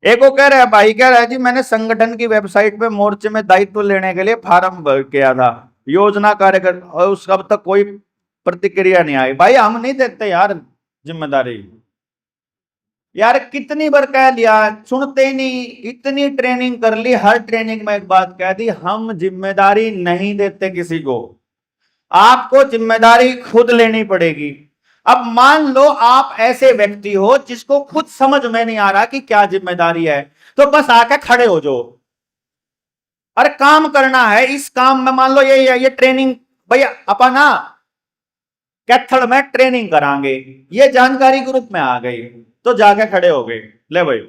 एक वो कह रहा है, भाई कह रहा है जी मैंने संगठन की वेबसाइट पे मोर्चे में दायित्व लेने के लिए फार्म भर किया था, योजना कार्यक्रम, और उसका अब तक कोई प्रतिक्रिया नहीं आई। भाई हम नहीं देते यार जिम्मेदारी, यार कितनी बार कह लिया, सुनते ही नहीं। इतनी ट्रेनिंग कर ली, हर ट्रेनिंग में एक बात कह दी, हम जिम्मेदारी नहीं देते किसी को, आपको जिम्मेदारी खुद लेनी पड़ेगी। अब मान लो आप ऐसे व्यक्ति हो जिसको खुद समझ में नहीं आ रहा कि क्या जिम्मेदारी है, तो बस आके खड़े हो जाओ। अरे काम करना है, इस काम में मान लो ये ट्रेनिंग, भैया अपन ना कैथल में ट्रेनिंग करांगे, ये जानकारी ग्रुप में आ गई, तो जाके खड़े हो गए, ले भाई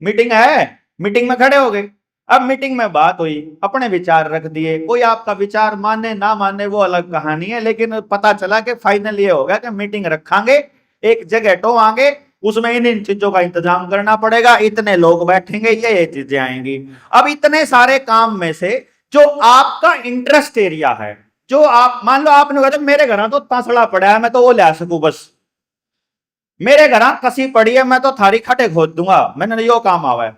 मीटिंग है, मीटिंग में खड़े हो गए। अब मीटिंग में बात हुई, अपने विचार रख दिए, कोई आपका विचार माने ना माने वो अलग कहानी है, लेकिन पता चला कि फाइनल ये होगा कि मीटिंग रखांगे, एक जगह टोवांगे, उसमें इन चीजों का इंतजाम करना पड़ेगा, इतने लोग बैठेंगे, ये चीजें आएंगी। अब इतने सारे काम में से जो आपका इंटरेस्ट एरिया है, जो आप मान लो आपने कहा मेरे घर तो तासड़ा पड़ा है, मैं तो वो ले सकूं, बस मेरे घर कसी पड़ी है, मैं तो थारी खटे खोद दूंगा, मैंने यो काम आवा है,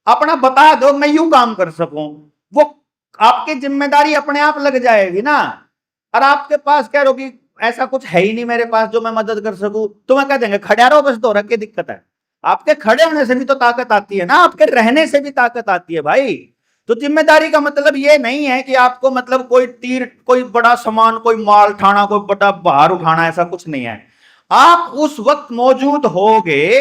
अपना बता दो मैं यूं काम कर सकूं, वो आपकी जिम्मेदारी अपने आप लग जाएगी ना। और आपके पास कह रहे हो कि ऐसा कुछ है ही नहीं मेरे पास जो मैं मदद कर सकूं, तो मैं कह देंगे खड़े रहो बस, दो रख के दिक्कत है। आपके खड़े होने से भी तो ताकत आती है ना, आपके रहने से भी ताकत आती है भाई। तो जिम्मेदारी का मतलब ये नहीं है कि आपको मतलब कोई तीर, कोई बड़ा सामान, कोई माल उठाना, कोई बड़ा भार उठाना, ऐसा कुछ नहीं है। आप उस वक्त मौजूद होगे,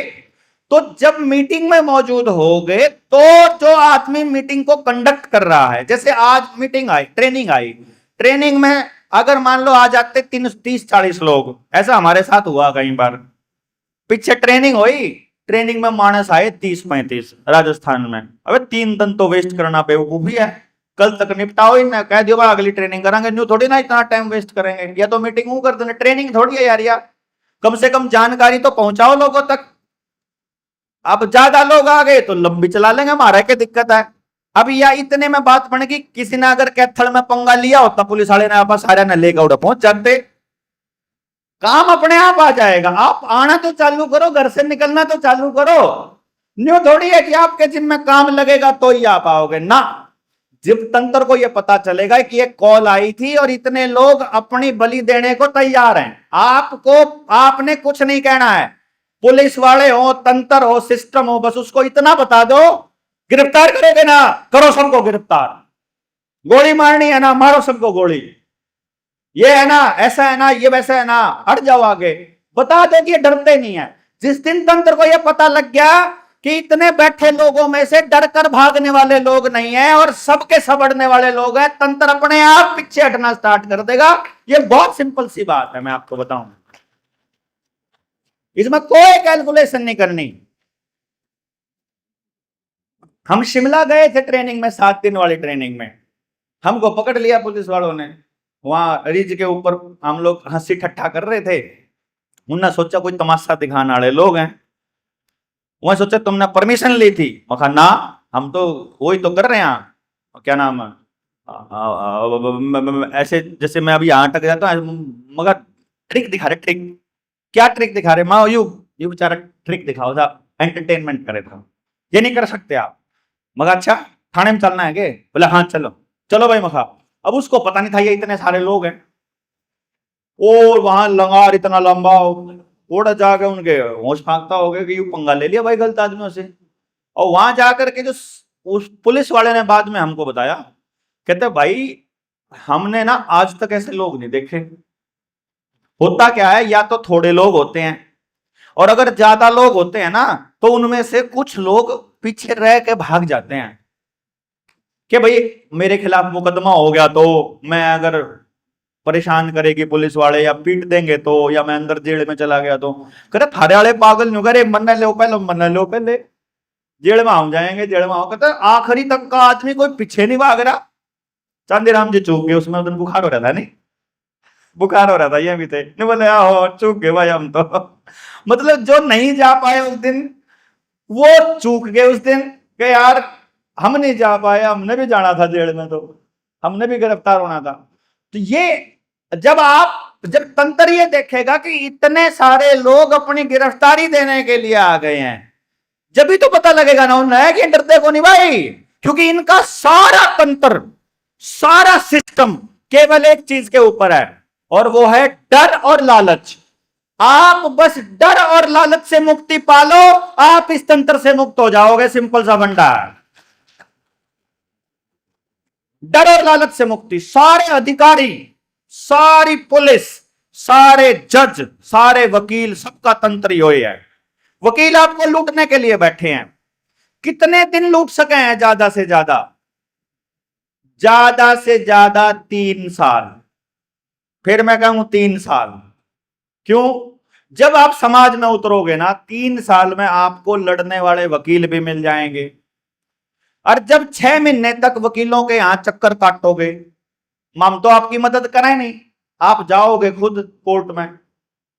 तो जब मीटिंग में मौजूद होगे, तो जो आदमी मीटिंग को कंडक्ट कर रहा है, जैसे आज meeting I, training I, training में अगर मान लो आ जाते 30-40 लोग, ऐसा हमारे साथ हुआ कई बार, पीछे ट्रेनिंग हुई, ट्रेनिंग में मानस आए 30-35 राजस्थान में, अबे 3 दिन तो वेस्ट करना बेवकूफी है, कल तक निपटाओ ही ना, कह दियो अगली ट्रेनिंग करांगे, न्यू थोड़ी ना इतना टाइम वेस्ट करेंगे, या तो मीटिंग कर देना, ट्रेनिंग थोड़ी है यार, कम से कम जानकारी तो पहुंचाओ लोगों तक। अब ज्यादा लोग आ गए तो लंबी चला लेंगे, हमारा क्या दिक्कत है। अब या इतने में बात बन गई, किसी ने अगर कैथल में पंगा लिया होता, पुलिस वाले ने आप सारे ने लेकर उड़े पहुंच जाते, काम अपने आप आ जाएगा। आप आना तो चालू करो, घर से निकलना तो चालू करो, न्यू थोड़ी है कि आपके जिम में काम लगेगा तो ही आप आओगे ना। जब तंत्र को यह पता चलेगा कि एक कॉल आई थी और इतने लोग अपनी बलि देने को तैयार हैं, आपको आपने कुछ नहीं कहना है, पुलिस वाले हो, तंत्र हो, सिस्टम हो, बस उसको इतना बता दो, गिरफ्तार करोगे ना, करो सबको गिरफ्तार, गोली मारनी है ना, मारो सबको गोली, ये है ना, ऐसा है ना, ये वैसा है ना, हट जाओ आगे, बता दो कि ये डरते नहीं है। जिस दिन तंत्र को यह पता लग गया कि इतने बैठे लोगों में से डरकर भागने वाले लोग नहीं है और सबके सब अड़ने वाले लोग हैं, तंत्र अपने आप पीछे हटना स्टार्ट कर देगा। ये बहुत सिंपल सी बात है, मैं आपको बताऊं, इसमें कोई कैलकुलेशन नहीं करनी। हम शिमला गए थे ट्रेनिंग में, 7 दिन वाली ट्रेनिंग में, हमको पकड़ लिया पुलिस वालों ने, वहां रिज के ऊपर हम लोग हंसी ठट्ठा कर रहे थे, उन्होंने सोचा कोई तमाशा दिखाने वाले लोग हैं, वहां सोचा तुमने परमिशन ली थी, मैं कहा ना, हम तो वही तो कर रहे हैं, क्या नाम है, ऐसे जैसे मैं अभी यहाँ अटक जाता हूँ, मगर ट्रिक दिखा रहे, ट्रिक, क्या ट्रिक दिखा रहे, माँ यू बेचारा ट्रिक दिखाओ था, एंटरटेनमेंट करे था, ये नहीं कर सकते आप। मगर अच्छा थाने में चलना है क्या, बोला हाँ चलो, चलो भाई मखा। अब उसको पता नहीं था ये इतने सारे लोग हैं, और वहां लंगार इतना लंबा, ओड़ा जाके उनके होश फांकता हो गया कि यू पंगा ले लिया भाई गलत आदमियों से। और वहां जाकर के जो उस पुलिस वाले ने बाद में हमको बताया, कहते भाई हमने ना आज तक ऐसे लोग नहीं देखे। होता क्या है, या तो थोड़े लोग होते हैं, और अगर ज्यादा लोग होते हैं ना, तो उनमें से कुछ लोग पीछे रह के भाग जाते हैं कि भाई मेरे खिलाफ मुकदमा हो गया तो, मैं अगर परेशान करेगी पुलिस वाले या पीट देंगे तो, या मैं अंदर जेल में चला गया तो, कहते थारे वाले पागल नहीं करे, मन लो पहले, मन लो पहले, जेल में हम जाएंगे, जेल में आओ। कहते आखिरी तक का आदमी कोई पीछे नहीं भाग रहा। चांदीराम जी चूक गए उसमें, उस दिन बुखार हो रहा था, नहीं बुखार हो रहा था, ये भी थे, नहीं बोले आहो चूक गए भाई हम तो मतलब जो नहीं जा पाए उस दिन, वो चूक गए उस दिन कि यार हम नहीं जा पाए, हमने भी जाना था जेल में, तो हमने भी गिरफ्तार होना था। तो ये जब तंत्र ये देखेगा कि इतने सारे लोग अपनी गिरफ्तारी देने के लिए आ गए हैं, जब भी तो पता लगेगा ना उन्हें कि डरते को नहीं भाई, क्योंकि इनका सारा तंत्र, सारा सिस्टम केवल एक चीज के ऊपर है, और वो है डर और लालच। आप बस डर और लालच से मुक्ति पालो, आप इस तंत्र से मुक्त हो जाओगे। सिंपल सा फंडा है, डर और लालच से मुक्ति। सारे अधिकारी, सारी पुलिस, सारे जज, सारे वकील, सबका तंत्र यही है। वकील आपको लूटने के लिए बैठे हैं। कितने दिन लूट सके हैं? ज्यादा से ज्यादा, ज्यादा से ज्यादा 3 साल। फिर मैं कहूं 3 साल। क्यों? जब आप समाज में उतरोगे ना, 3 साल में आपको लड़ने वाले वकील भी मिल जाएंगे। और जब 6 महीने तक वकीलों के यहां चक्कर काटोगे, हम तो आपकी मदद करें नहीं, आप जाओगे खुद कोर्ट में,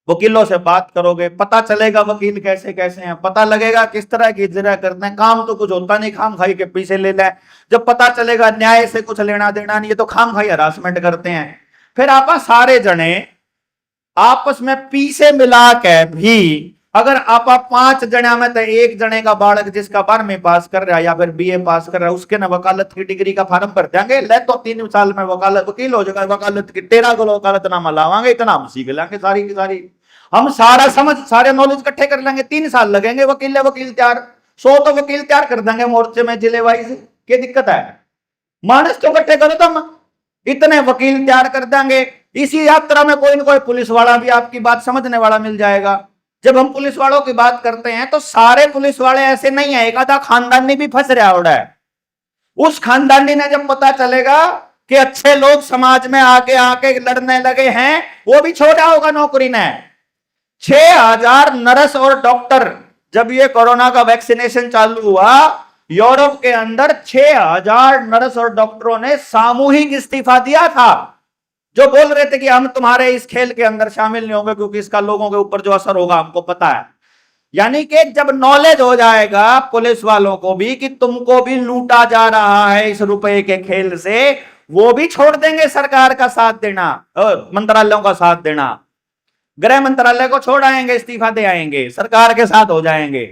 वकीलों से बात करोगे, पता चलेगा वकील कैसे कैसे हैं, पता लगेगा किस तरह की इजरा करते हैं। काम तो कुछ होता नहीं, खाम खाई के पीछे ले लें। जब पता चलेगा न्याय से कुछ लेना देना नहीं, ये तो खाम खाई हरासमेंट करते हैं। फिर आप सारे जने आपस में पीछे मिला के भी, अगर आप 5 जने में तो एक जने का बालक जिसका 12वीं पास कर रहा है या फिर BA पास कर रहा है, उसके ना वकालत की डिग्री का फार्म भर देंगे, ले तो 3 साल में वकालत वकील हो जाएगा। वकालत की 13 को वकालतनामा लावांगे, इतना हम सीख लेंगे सारी की सारी। हम सारा समझ, सारे नॉलेज इकट्ठे कर लेंगे। 3 साल लगेंगे, वकील तैयार। 100 तो वकील तैयार कर देंगे मोर्चे में, जिले वाइज। क्या दिक्कत है? मानस तो इकट्ठे करो तुम, इतने वकील तैयार कर देंगे। इसी यात्रा में कोई ना कोई पुलिस वाला भी आपकी बात समझने वाला मिल जाएगा। जब हम पुलिस वालों की बात करते हैं तो सारे पुलिस वाले ऐसे नहीं है, एक आधा खानदानी भी फंस रहा होता है। उस खानदानी ने जब पता चलेगा कि अच्छे लोग समाज में आके आके लड़ने लगे हैं, वो भी छोड़ा होगा नौकरी ने। 6000 नर्स और डॉक्टर, जब ये कोरोना का वैक्सीनेशन चालू हुआ, यूरोप के अंदर 6000 नर्स और डॉक्टरों ने सामूहिक इस्तीफा दिया था, जो बोल रहे थे कि हम तुम्हारे इस खेल के अंदर शामिल नहीं होंगे, क्योंकि इसका लोगों के ऊपर जो असर होगा हमको पता है। यानी कि जब नॉलेज हो जाएगा पुलिस वालों को भी कि तुमको भी लूटा जा रहा है इस रुपए के खेल से, वो भी छोड़ देंगे सरकार का साथ देना, मंत्रालयों का साथ देना। गृह मंत्रालय को छोड़ आएंगे, इस्तीफा दे आएंगे, सरकार के साथ हो जाएंगे।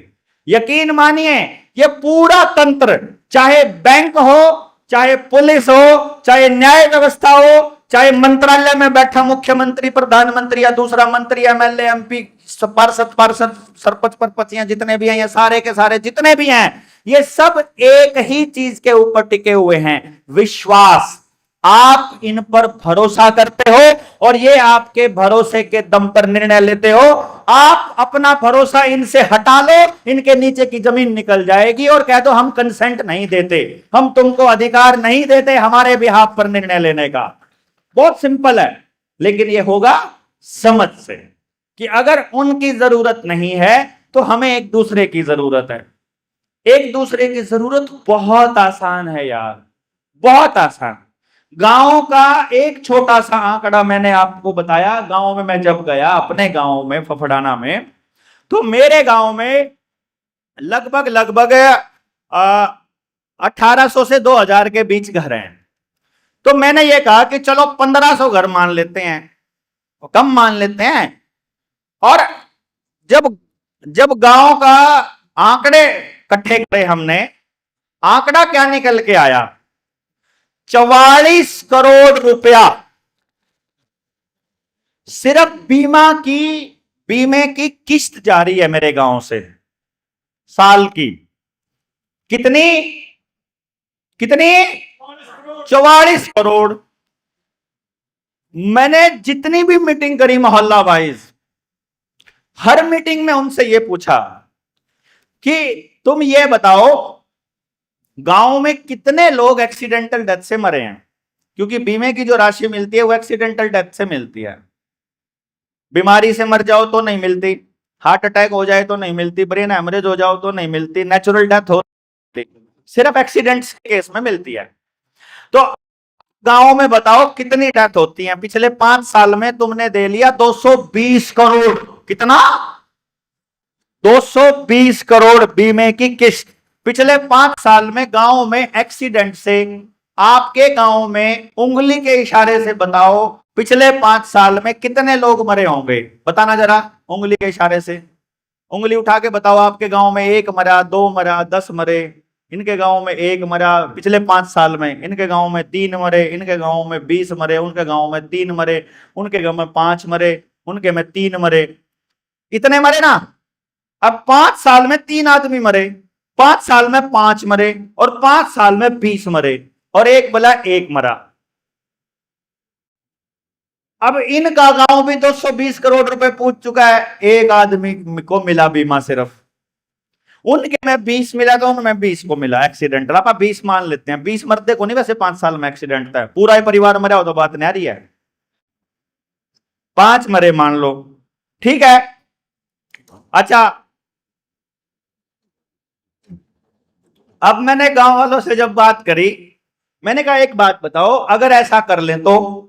यकीन मानिए, ये पूरा तंत्र, चाहे बैंक हो, चाहे पुलिस हो, चाहे न्याय व्यवस्था हो, चाहे मंत्रालय में बैठा मुख्यमंत्री, प्रधानमंत्री या दूसरा मंत्री, MLA, MP, पार्षद, सरपंच, परपचियां जितने भी हैं, ये सारे के सारे जितने भी हैं, ये सब एक ही चीज के ऊपर टिके हुए हैं, विश्वास। आप इन पर भरोसा करते हो और ये आपके भरोसे के दम पर निर्णय लेते हो। आप अपना भरोसा इनसे हटा लो, इनके नीचे की जमीन निकल जाएगी, और कह दो हम कंसेंट नहीं देते, हम तुमको अधिकार नहीं देते हमारे बिहाफ पर निर्णय लेने का। बहुत सिंपल है, लेकिन यह होगा समझ से कि अगर उनकी जरूरत नहीं है तो हमें एक दूसरे की जरूरत है। एक दूसरे की जरूरत बहुत आसान है यार, बहुत आसान। गांव का एक छोटा सा आंकड़ा मैंने आपको बताया। गांव में मैं जब गया, अपने गांव में फफड़ाना में, तो मेरे गांव में लगभग 1800 से 2000 के बीच घर हैं। तो मैंने ये कहा कि चलो 1500 घर मान लेते हैं, कम मान लेते हैं। और जब गांव का आंकड़े इकट्ठे करे हमने, आंकड़ा क्या निकल के आया? 44 करोड़ रुपया सिर्फ बीमे की किस्त जारी है मेरे गांव से साल की। कितनी 44 करोड़। मैंने जितनी भी मीटिंग करी मोहल्ला वाइज, हर मीटिंग में उनसे यह पूछा कि तुम ये बताओ गांव में कितने लोग एक्सीडेंटल डेथ से मरे हैं, क्योंकि बीमे की जो राशि मिलती है वो एक्सीडेंटल डेथ से मिलती है। बीमारी से मर जाओ तो नहीं मिलती, हार्ट अटैक हो जाए तो नहीं मिलती, ब्रेन हेमरेज हो जाओ तो नहीं मिलती, नेचुरल डेथ हो, सिर्फ एक्सीडेंट्स के केस में मिलती है। तो गांव में बताओ कितनी डेथ होती है? पिछले 5 साल में तुमने दे लिया 220 करोड़। कितना? 220 करोड़ बीमे की किस्त। पिछले 5 साल में गांव में एक्सीडेंट से, आपके गांव में उंगली के इशारे से बताओ पिछले 5 साल में कितने लोग मरे होंगे? बताना जरा उंगली के इशारे से। उंगली उठा के बताओ, आपके गांव में 1 मरा, 2 मरा, 10 मरे? इनके गांव में 1 मरा पिछले 5 साल में, इनके गांव में 3 मरे, इनके गांव में 20 मरे, उनके गांव में 3 मरे, उनके गांव में 5 मरे, उनके में 3 मरे। इतने मरे ना। अब 5 साल में 3 आदमी मरे, 5 साल में 5 मरे, और 5 साल में 20 मरे, और एक बोला 1 मरा। अब इनका गांव भी 220 करोड़ रुपए पूछ चुका है, एक आदमी को मिला बीमा सिर्फ। उनके में 20 मिला तो उनमें 20 को मिला एक्सीडेंटल। आप 20 मान लेते हैं, 20 मरते को नहीं वैसे 5 साल में एक्सीडेंट है, पूरा ही परिवार मरा हो तो बात नहीं आ रही है। 5 मरे मान लो, ठीक है। अच्छा, अब मैंने गांव वालों से जब बात करी, मैंने कहा एक बात बताओ, अगर ऐसा कर लें तो?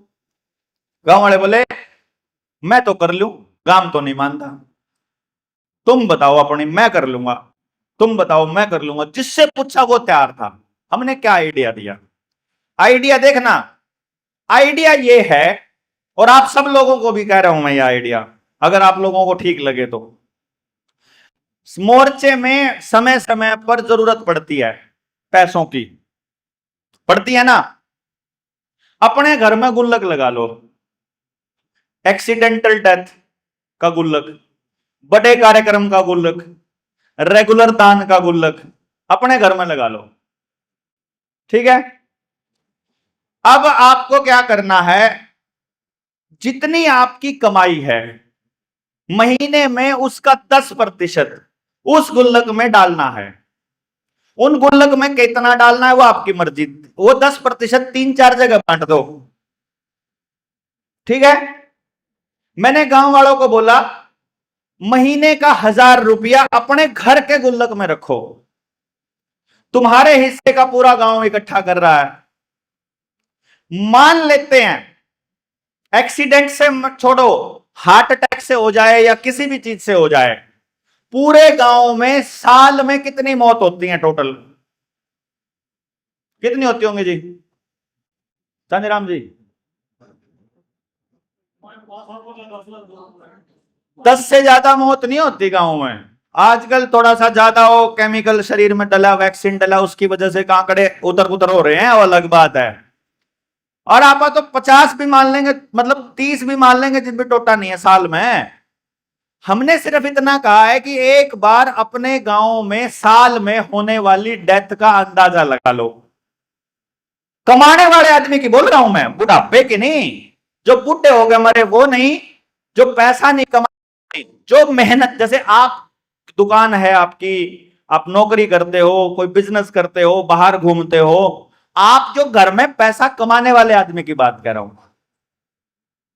गांव वाले बोले मैं तो कर लूं, गांव तो नहीं मानता। तुम बताओ अपनी, मैं कर लूंगा। तुम बताओ, मैं कर लूंगा। जिससे पूछा वो तैयार था। हमने क्या आइडिया दिया? आइडिया देखना, आइडिया ये है, और आप सब लोगों को भी कह रहा हूं मैं ये आइडिया, अगर आप लोगों को ठीक लगे तो। मोर्चे में समय समय पर जरूरत पड़ती है पैसों की, पड़ती है ना। अपने घर में गुल्लक लगा लो, एक्सीडेंटल डेथ का गुल्लक, बड़े कार्यक्रम का गुल्लक, रेगुलर दान का गुल्लक अपने घर में लगा लो, ठीक है। अब आपको क्या करना है, जितनी आपकी कमाई है महीने में उसका 10% उस गुल्लक में डालना है। उन गुल्लक में कितना डालना है वो आपकी मर्जी, वो 10% 3-4 जगह बांट दो, ठीक है। मैंने गांव वालों को बोला महीने का 1000 रुपया अपने घर के गुल्लक में रखो। तुम्हारे हिस्से का पूरा गांव इकट्ठा कर रहा है। मान लेते हैं एक्सीडेंट से छोड़ो, हार्ट अटैक से हो जाए या किसी भी चीज से हो जाए, पूरे गांव में साल में कितनी मौत होती है टोटल? कितनी होती होंगी जी चांदीराम जी? 10 से ज्यादा मौत नहीं होती गांव में। आजकल थोड़ा सा ज्यादा हो, केमिकल शरीर में डला, वैक्सीन डला, उसकी वजह से कांकड़े उधर उधर हो रहे हैं, वो अलग बात है। और आप तो 50 भी मान लेंगे, मतलब 30 भी मान लेंगे, जिन भी टोटा नहीं है साल में। हमने सिर्फ इतना कहा है कि एक बार अपने गांव में साल में होने वाली डेथ का अंदाजा लगा लो। कमाने वाले आदमी की बोल रहा हूं मैं, बुढ़ापे की नहीं। जो बूढ़े हो गए मरे वो नहीं, जो पैसा नहीं कमा, जो मेहनत, जैसे आप दुकान है आपकी, आप नौकरी करते हो, कोई बिजनेस करते हो, बाहर घूमते हो, आप जो घर में पैसा कमाने वाले आदमी की बात कर रहा हूं।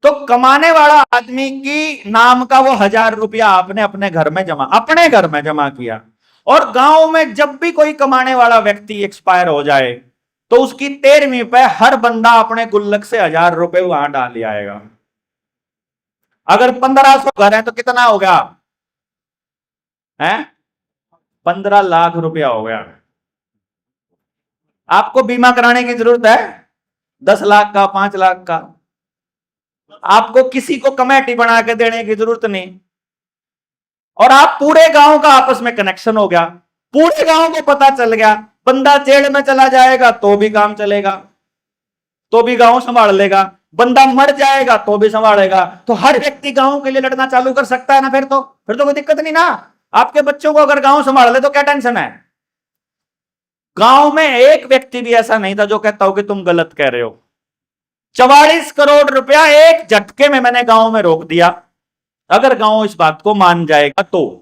तो कमाने वाला आदमी की नाम का वो 1000 रुपया आपने अपने घर में जमा, अपने घर में जमा किया, और गांव में जब भी कोई कमाने वाला व्यक्ति एक्सपायर हो जाए तो उसकी 13वीं पे हर बंदा अपने गुल्लक से 1000 रुपए वहां डाल आएगा। अगर 1500 घर है तो कितना हो गया है? 15 लाख रुपया हो गया। आपको बीमा कराने की जरूरत है 10 लाख का, 5 लाख का। आपको किसी को कमेटी बना के देने की जरूरत नहीं, और आप पूरे गांव का आपस में कनेक्शन हो गया, पूरे गांव को पता चल गया। बंदा जेल में चला जाएगा तो भी काम चलेगा, तो भी गांव संभाल लेगा। बंदा मर जाएगा तो भी संभालेगा। तो हर व्यक्ति गांव के लिए लड़ना चालू कर सकता है ना, फिर तो कोई दिक्कत नहीं ना। आपके बच्चों को अगर गांव संभाल ले तो क्या टेंशन है? गांव में एक व्यक्ति भी ऐसा नहीं था जो कहता हो कि तुम गलत कह रहे हो। 44 करोड़ रुपया एक झटके में मैंने गांव में रोक दिया, अगर गांव इस बात को मान जाएगा तो।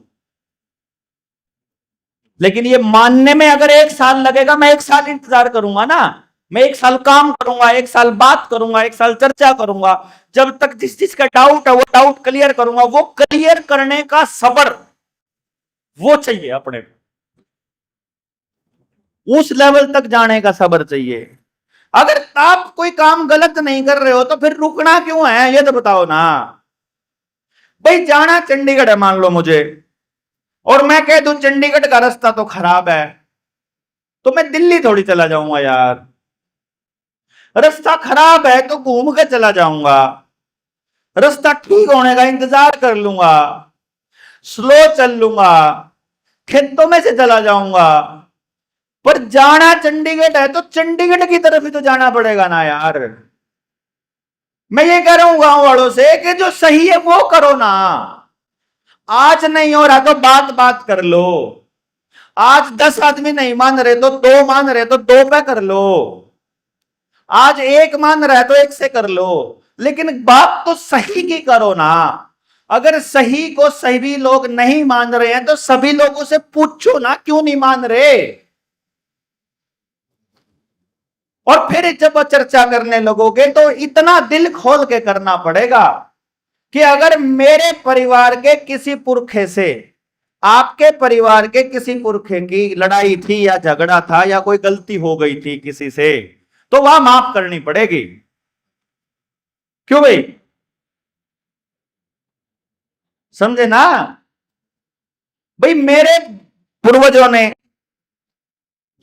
लेकिन ये मानने में अगर 1 साल लगेगा, मैं 1 साल इंतजार करूंगा ना। मैं 1 साल काम करूंगा, 1 साल बात करूंगा, 1 साल चर्चा करूंगा, जब तक जिस चीज का डाउट है वो डाउट क्लियर करूंगा। वो क्लियर करने का सब्र वो चाहिए अपने को, उस लेवल तक जाने का सब्र चाहिए। अगर आप कोई काम गलत नहीं कर रहे हो तो फिर रुकना क्यों है, ये तो बताओ ना। भाई जाना चंडीगढ़ है मान लो मुझे, और मैं कह दूं चंडीगढ़ का रास्ता तो खराब है, तो मैं दिल्ली थोड़ी चला जाऊंगा यार। रास्ता खराब है तो घूम के चला जाऊंगा, रास्ता ठीक होने का इंतजार कर लूंगा। स्लो चल लूंगा, खेतों में से चला जाऊंगा, पर जाना चंडीगढ़ है तो चंडीगढ़ की तरफ ही तो जाना पड़ेगा ना यार। मैं ये कह रहा हूं गांव वालों से कि जो सही है वो करो ना। आज नहीं हो रहा तो बात बात कर लो। आज 10 आदमी नहीं मान रहे तो 2 मान रहे तो 2 पे कर लो। आज 1 मान रहा है तो 1 से कर लो, लेकिन बात तो सही की करो ना। अगर सही को सभी लोग नहीं मान रहे हैं तो सभी लोगों से पूछो ना क्यों नहीं मान रहे। और फिर जब चर्चा करने लगोगे तो इतना दिल खोल के करना पड़ेगा कि अगर मेरे परिवार के किसी पुरखे से आपके परिवार के किसी पुरखे की लड़ाई थी या झगड़ा था या कोई गलती हो गई थी किसी से, तो वह माफ करनी पड़ेगी। क्यों भाई, समझे ना? भाई मेरे पूर्वजों ने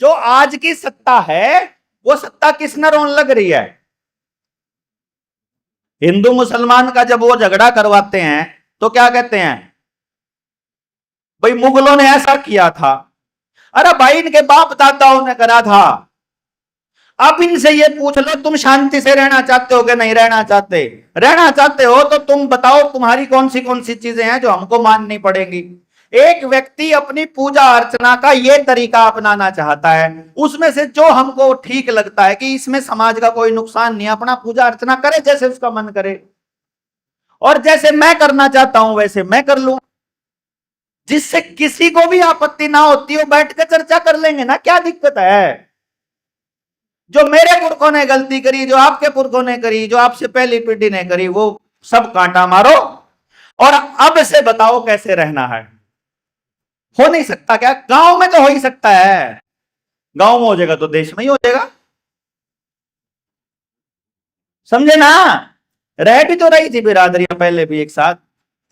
जो आज की सत्ता है वो सत्ता किस नरोन लग रही है? हिंदू मुसलमान का जब वो झगड़ा करवाते हैं तो क्या कहते हैं? भाई मुगलों ने ऐसा किया था। अरे भाई इनके बाप दादाओं ने करा था। अब इनसे ये पूछ लो तुम शांति से रहना चाहते हो कि नहीं रहना चाहते? रहना चाहते हो तो तुम बताओ तुम्हारी कौन सी चीजें हैं जो हमको माननी पड़ेगी। एक व्यक्ति अपनी पूजा अर्चना का ये तरीका अपनाना चाहता है, उसमें से जो हमको ठीक लगता है कि इसमें समाज का कोई नुकसान नहीं, अपना पूजा अर्चना करे जैसे उसका मन करे, और जैसे मैं करना चाहता हूं वैसे मैं कर लूं, जिससे किसी को भी आपत्ति ना होती हो। बैठ कर चर्चा कर लेंगे ना, क्या दिक्कत है? जो मेरे पुरखों ने गलती करी, जो आपके पुरखों ने करी, जो आपसे पहली पीढ़ी ने करी, वो सब कांटा मारो और अब से बताओ कैसे रहना है। हो नहीं सकता क्या? गांव में तो हो ही सकता है, गांव में हो जाएगा तो देश में ही हो जाएगा। समझे ना? रह भी तो रही थी बिरादरियां पहले भी एक साथ।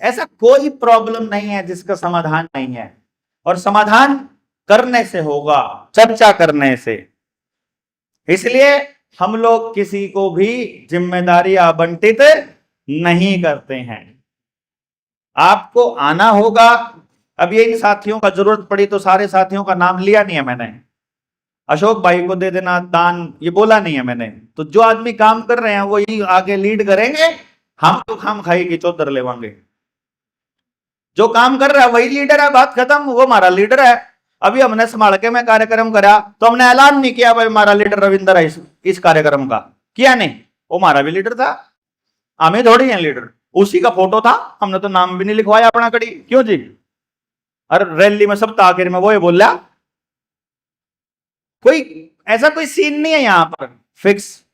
ऐसा कोई प्रॉब्लम नहीं है जिसका समाधान नहीं है, और समाधान करने से होगा, चर्चा करने से। इसलिए हम लोग किसी को भी जिम्मेदारी आवंटित नहीं करते हैं। आपको आना होगा। अब ये इन साथियों का जरूरत पड़ी तो सारे साथियों का नाम लिया नहीं है मैंने, अशोक भाई को दे देना दान ये बोला नहीं है मैंने। तो जो आदमी काम कर रहे हैं वो ही आगे लीड करेंगे, हम तो खाम खाई की चौधर लेवांगे। जो काम कर रहा है वही लीडर है, बात खत्म, वो हमारा लीडर है। अभी हमने संभाल के मैं कार्यक्रम करा तो हमने ऐलान नहीं किया भाई हमारा लीडर रविंदर है इस कार्यक्रम का, किया नहीं। वो हमारा भी लीडर था, हमें थोड़ी है लीडर, उसी का फोटो था, हमने तो नाम भी नहीं लिखवाया अपना कड़ी। क्यों जी? अरे रैली में सब आखिर में वो ही बोल रहा, कोई ऐसा कोई सीन नहीं है यहां पर फिक्स।